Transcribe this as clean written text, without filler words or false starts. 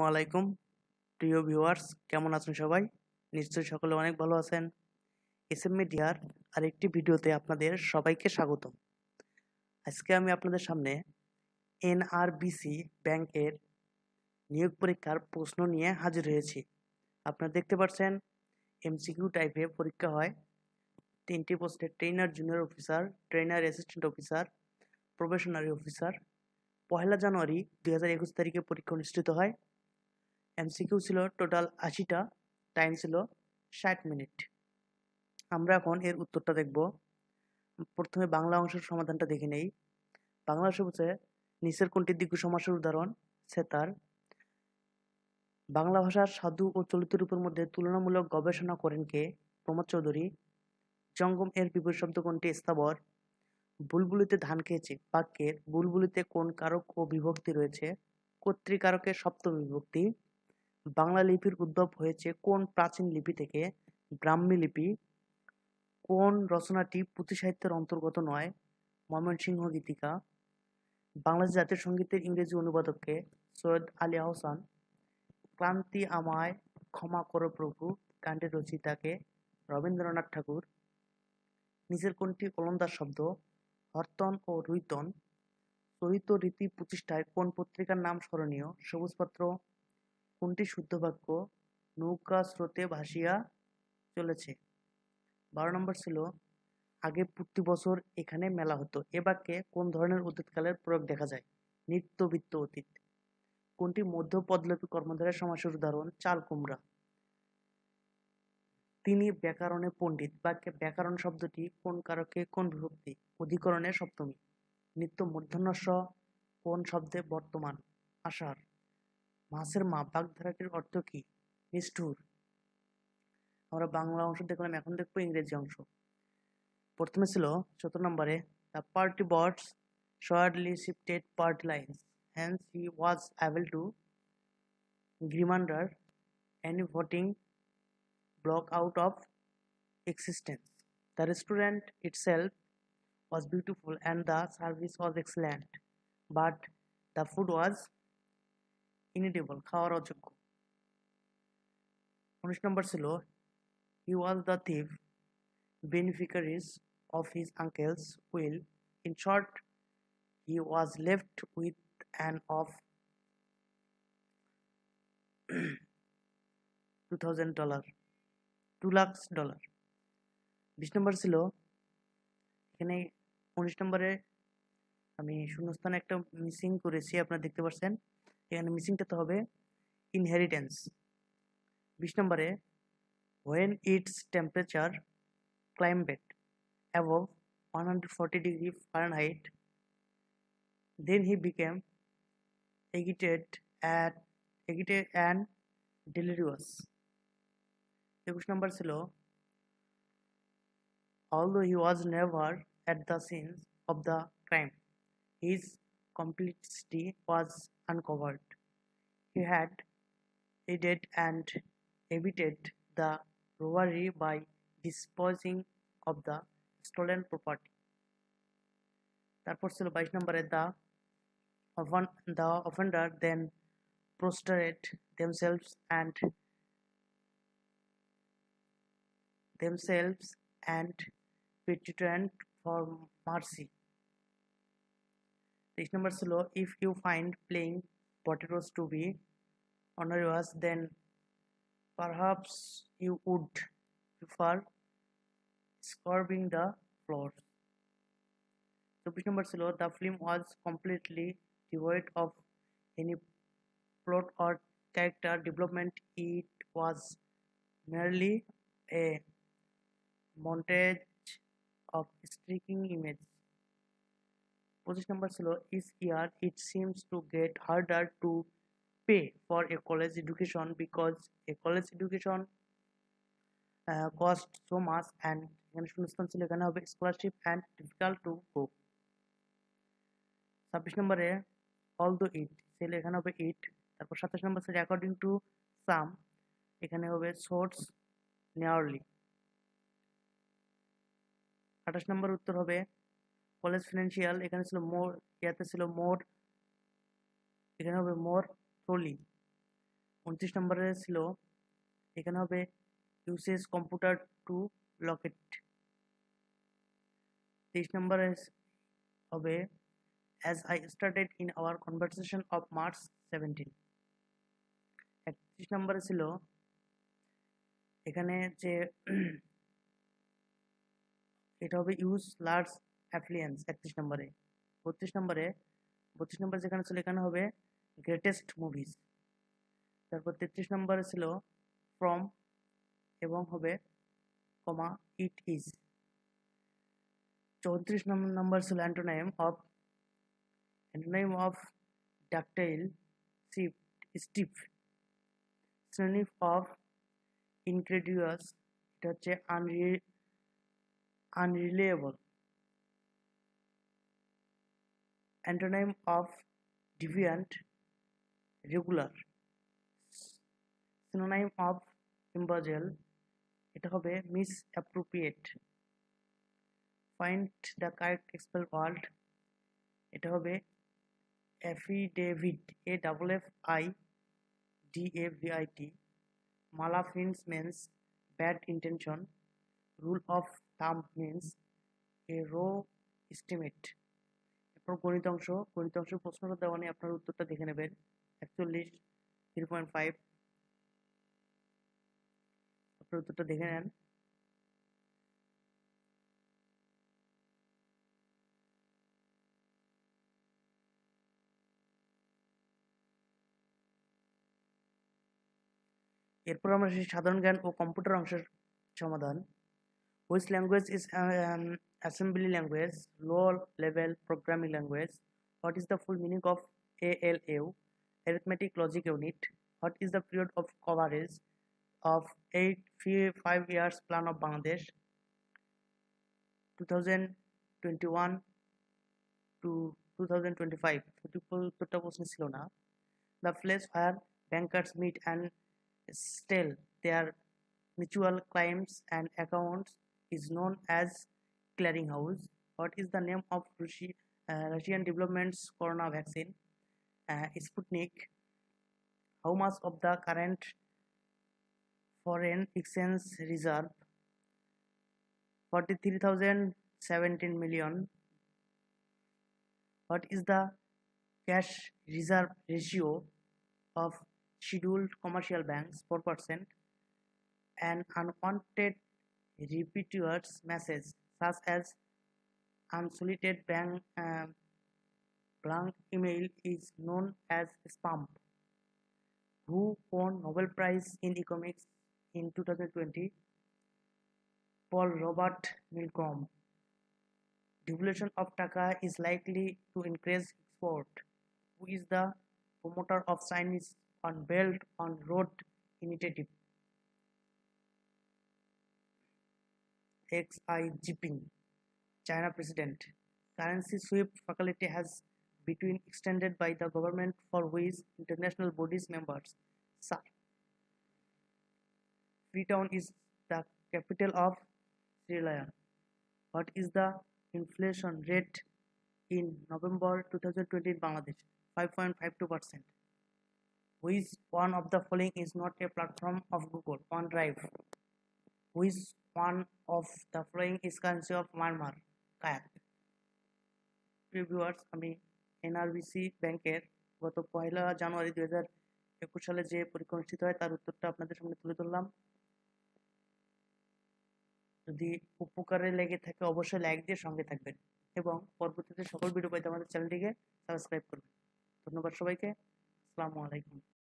আলাইকুম প্রিয় ভিউয়ার্স, কেমন আছেন সবাই? নিশ্চয়ই সকলে অনেক ভালো আছেন। এসএম মিডিয়ার আরেকটি ভিডিওতে আপনাদের সবাইকে স্বাগতম। আজকে আমি আপনাদের সামনে এনআরবিসি ব্যাংকের নিয়োগ পরীক্ষার প্রশ্ন নিয়ে হাজির হয়েছি। আপনারা দেখতে পাচ্ছেন এমসিকিউ টাইপে পরীক্ষা হয়। 3টি পোস্টে trainer junior officer, trainer assistant officer, probationary officer. 1 জানুয়ারি 2021 তারিখে পরীক্ষা অনুষ্ঠিত হয়। এমসিকিউ ছিল টোটাল 80টা, টাইম ছিল 60 মিনিট। আমরা এখন এর উত্তরটা দেখব। প্রথমে বাংলা অংশের সমাধানটা দেখে নেই। বাংলা অংশ বলছে, নিচের কোনটি দ্বিগু সমাসের উদাহরণ? সেতার। বাংলা ভাষার সাধু ও চলিত রূপের মধ্যে তুলনামূলক গবেষণা করেন কে? প্রমোদ চৌধুরী। জঙ্গম এর বিপরীত শব্দ কোনটি? স্থাবর। বুলবুলিতে ধান খেয়েছে বাক্যের বুলবুলিতে কোন কারক ও বিভক্তি রয়েছে? কর্তৃকারকের সপ্তমী বিভক্তি। বাংলা লিপির উদ্ভব হয়েছে কোন প্রাচীন লিপি থেকে? ব্রাহ্মী লিপি। কোন রচনাটি পুঁথি সাহিত্যের অন্তর্গত নয়? ময়মনসিংহ গীতিকা। বাংলাদেশ জাতীয় সঙ্গীতের ইংরেজি অনুবাদক কে? সৈয়দ আলী আহসান। ক্লান্তি আমায় ক্ষমা করো প্রভু গানটির রচয়িতা কে? রবীন্দ্রনাথ ঠাকুর। নিচের কোনটি অলন্দাজ শব্দ? হরতন ও রুইতন। চরিত রীতি প্রতিষ্ঠায় কোন পত্রিকার নাম স্মরণীয়? সবুজপত্র। কোনটি শুদ্ধ বাক্য? নৌকা স্রোতে ভাসিয়া চলেছে। 12 নম্বর ছিল, আগে প্রতি বছর এখানে মেলা হতো। এ বাক্যে কোন ধরনের অতীতকালের প্রয়োগ দেখা যায়? নিত্যবিত্ত অতীত। কোনটি মধ্য পদলোপী কর্মধারয় সমাসের উদাহরণ? চাল কুমড়া। তিনি ব্যাকরণে পণ্ডিত বাক্যে ব্যাকরণ শব্দটি কোন কারকে কোন বিভক্তি? অধিকরণে সপ্তমী। নিত্য মূর্ধন্য কোন শব্দে বর্তমান? আষাঢ়। মাছের মা বাগধারাটির অর্থ কি? নিষ্ঠুর। আমরা বাংলা অংশ দেখলাম, এখন দেখবো ইংরেজি অংশ। প্রথমে ছিল 17 নম্বরে, the party boards shortly shifted party lines, hence he was able to gerrymander any voting block out of existence. The restaurant itself was beautiful and the service was excellent, but the food was inedible, খাওয়ার অযোগ্য। 19 নম্বর ছিল, he was the thief beneficiaries of his uncle's will. In short, he was left with an of $2,000, $2 lakh. 20 নম্বর ছিল, এখানে 19 নম্বরে আমি শূন্যস্থানে একটা missing করেছি, আপনারা দেখতে পাচ্ছেন। এখানে মিসিংটাতে হবে ইনহেরিটেন্স। 20 নম্বরে, when its temperature climbed above 140 degree Fahrenheit, then he became agitated and delirious. 21 নম্বর ছিল, although he was never at the scene of the crime, his complicity was uncovered. He had aided and abetted the robbery by disposing of the stolen property. তারপর ছিল 22 নম্বরে, the offender then prostrate themselves and petitioned for mercy. 23 নম্বর ছিল, if you find playing potatoes to be onerous, then perhaps you would prefer scrubbing the floors. 24 নম্বর ছিল, the film was completely devoid of any plot or character development. It was merely a montage of striking images. 25 নম্বর ছিল, each year it seems to get harder to pay for a college education because a college education costs so much, and এখানে শূন্যস্থান ছিল, এখানে হবে scholarship and difficult to go. 26 নম্বরে, although it ছিল, এখানে হবে it। তারপর 27 নম্বর ছিল, according to some, এখানে হবে source nearly। 28 নম্বর উত্তর হবে কলেজ ফিনান্সিয়াল, এখানে ছিল মোর, ইয়াতে ছিল মোর, এখানে হবে মোর ট্রলি। 29 নম্বরে ছিল এখানে হবে ইউসেজ কম্পিউটার টু লকেট। 23 নম্বরে হবে as I started in our conversation of March 17। 31 নম্বরে ছিল এখানে যে এটা হবে ইউজ লার্জ অ্যাপ্লিয়েন্স 31 নম্বরে। 32 নম্বরে যেখানে ছিল এখানে হবে গ্রেটেস্ট মুভিজ। তারপর 33 নম্বরে ছিল ফ্রম এবং হবে কমা ইট ইজ। 34 নম্বর ছিল antonym of ductile stiff. Synonym of incredulous এটা হচ্ছে unreliable. Antonym of deviant regular. Synonym of embezzle এটা হবে misappropriate. Find the correct spelled word এটা হবে affidavit AFFIDAVIT। Malafide means bad intention। Rule of thumb means a raw estimate। এরপর গণিতাংশ প্রশ্নটা দেওয়া নেই, আপনার উত্তরটা দেখে নেবেন। 41 3.5 আপনার উত্তরটা দেখে নেন। এরপর আমরা সেই সাধারণ জ্ঞান ও কম্পিউটার অংশের সমাধান। Which language is assembly language, low level programming language? What is the full meaning of ALU, arithmetic logic unit? What is the period of coverage of 5 years plan of Bangladesh 2021 to 2025? উত্তরটা প্রশ্ন ছিল না। The place where bankers meet and settle their mutual claims and accounts is known as clearinghouse. What is the name of Russian development's corona vaccine? Sputnik. How much of the current foreign exchange reserve? 43,017 million. What is the cash reserve ratio of scheduled commercial banks? 4%. An unwanted repeater's message such as unsolicited blank email is known as spam. Who won Nobel Prize in Economics in 2020? Paul Robert Milgrom. Devaluation of Taka is likely to increase export. Who is the promoter of Chinese on Belt on Road initiative? Xi Jinping, China president. Currency sweep faculty has been extended by the government for which international bodies members. Sir. Freetown is the capital of Sri Lanka. What is the inflation rate in November 2020 in Bangladesh? 5.52%. Which one of the following is not a platform of Google? OneDrive. Which one of the following is currency of Myanmar? Kayak. Viewers, আমি NRBC ব্যাংকের গত 1 জানুয়ারি 2021 সালে যে পরীক্ষা অনুষ্ঠিত হয় তার উত্তরটা আপনাদের সামনে তুলে ধরলাম। যদি উপকারে লেগে থাকে অবশ্যই লাইক দিয়ে সঙ্গে থাকবেন এবং পরবর্তীতে সকল ভিডিও পেতে আমাদের চ্যানেলটিকে সাবস্ক্রাইব করবেন। ধন্যবাদ সবাইকে। আসসালামু আলাইকুম।